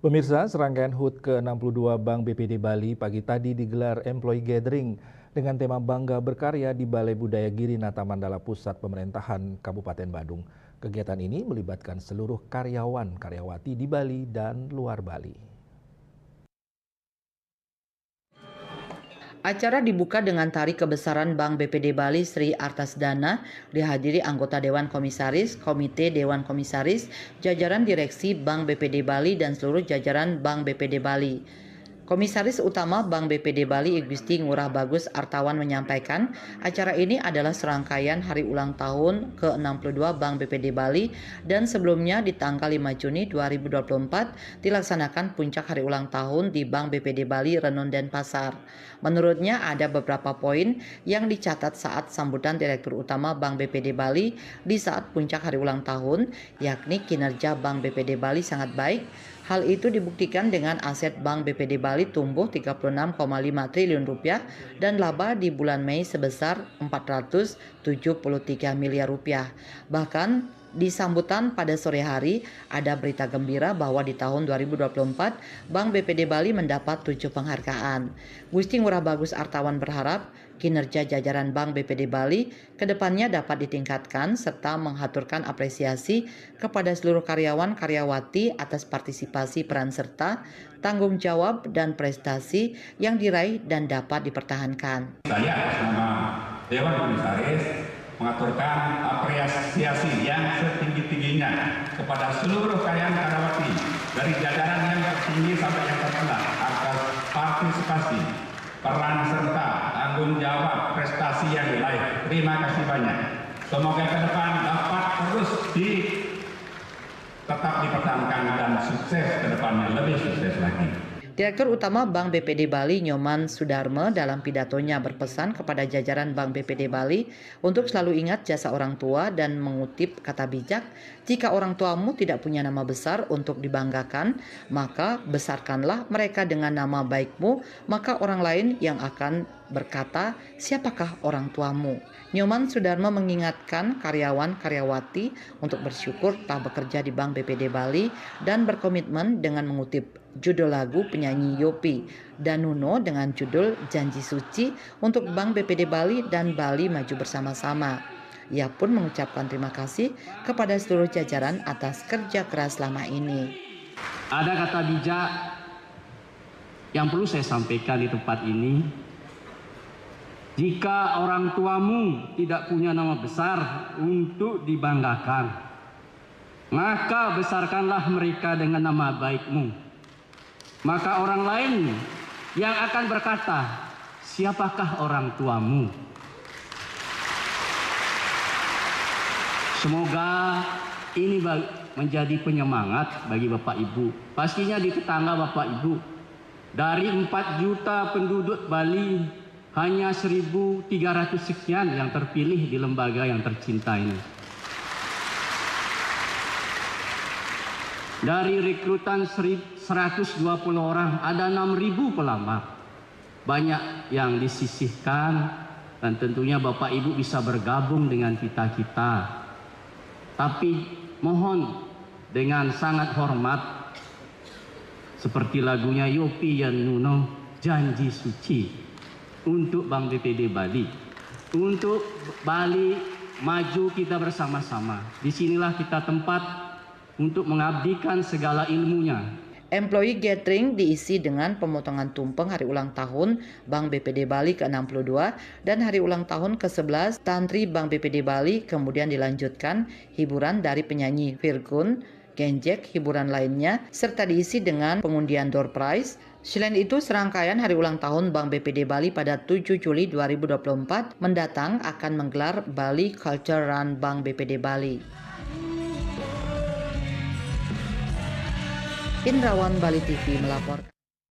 Pemirsa, serangkaian HUT ke-62 Bank BPD Bali pagi tadi digelar Employee Gathering dengan tema Bangga Berkarya di Balai Budaya Girinata Mandala Pusat Pemerintahan Kabupaten Badung. Kegiatan ini melibatkan seluruh karyawan-karyawati di Bali dan luar Bali. Acara dibuka dengan tari kebesaran Bank BPD Bali Sri Artasdana, dihadiri anggota Dewan Komisaris, Komite Dewan Komisaris, jajaran direksi Bank BPD Bali dan seluruh jajaran Bank BPD Bali. Komisaris Utama Bank BPD Bali Igusti Ngurah Bagus Artawan menyampaikan, acara ini adalah serangkaian hari ulang tahun ke-62 Bank BPD Bali dan sebelumnya di tanggal 5 Juni 2024 dilaksanakan puncak hari ulang tahun di Bank BPD Bali Renon Denpasar. Menurutnya ada beberapa poin yang dicatat saat sambutan Direktur Utama Bank BPD Bali di saat puncak hari ulang tahun, yakni kinerja Bank BPD Bali sangat baik. Hal itu dibuktikan dengan aset Bank BPD Bali tumbuh 36,5 triliun rupiah dan laba di bulan Mei sebesar 473 miliar rupiah. Bahkan di sambutan pada sore hari, ada berita gembira bahwa di tahun 2024, Bank BPD Bali mendapat 7 penghargaan. Gusti Ngurah Bagus Artawan berharap kinerja jajaran Bank BPD Bali kedepannya dapat ditingkatkan serta menghaturkan apresiasi kepada seluruh karyawan-karyawati atas partisipasi peran serta, tanggung jawab, dan prestasi yang diraih dan dapat dipertahankan. Saya atas nama Dewan Komisaris mengaturkan apresiasi yang setinggi-tingginya kepada seluruh karyawan-karyawati dari jajaran yang tertinggi sampai yang terrendah atas partisipasi, peran serta, tanggung jawab, prestasi yang diraih. Terima kasih banyak. Semoga ke depan dapat terus tetap dipertahankan dan sukses ke depannya, lebih sukses lagi. Direktur Utama Bank BPD Bali Nyoman Sudarme dalam pidatonya berpesan kepada jajaran Bank BPD Bali untuk selalu ingat jasa orang tua dan mengutip kata bijak, jika orang tuamu tidak punya nama besar untuk dibanggakan, maka besarkanlah mereka dengan nama baikmu, maka orang lain yang akan berkata, siapakah orang tuamu? Nyoman Sudarme mengingatkan karyawan-karyawati untuk bersyukur telah bekerja di Bank BPD Bali dan berkomitmen dengan mengutip judul lagu penyanyi Yopi Danuno dengan judul Janji Suci untuk Bank BPD Bali dan Bali Maju Bersama-sama. Ia pun mengucapkan terima kasih kepada seluruh jajaran atas kerja keras selama ini. Ada kata bijak yang perlu saya sampaikan di tempat ini. Jika orang tuamu tidak punya nama besar untuk dibanggakan, maka besarkanlah mereka dengan nama baikmu. Maka orang lain yang akan berkata, siapakah orang tuamu? Semoga ini menjadi penyemangat bagi Bapak Ibu. Pastinya di tetangga Bapak Ibu. Dari 4 juta penduduk Bali, hanya 1.300 sekian yang terpilih di lembaga yang tercinta ini. Dari rekrutan 120 orang, ada 6.000 pelamar. Banyak yang disisihkan dan tentunya Bapak Ibu bisa bergabung dengan kita-kita. Tapi mohon dengan sangat hormat, seperti lagunya Yopi Danuno, Janji Suci. Untuk Bank BPD Bali, untuk Bali maju kita bersama-sama. Disinilah kita tempat untuk mengabdikan segala ilmunya. Employee Gathering diisi dengan pemotongan tumpeng hari ulang tahun Bank BPD Bali ke-62 dan hari ulang tahun ke-11 Tantri Bank BPD Bali, kemudian dilanjutkan hiburan dari penyanyi Virgun, Genjek, hiburan lainnya, serta diisi dengan pengundian door prize. Selain itu, serangkaian hari ulang tahun Bank BPD Bali pada 7 Juli 2024 mendatang akan menggelar Bali Culture Run Bank BPD Bali. Indrawan Bali TV melaporkan.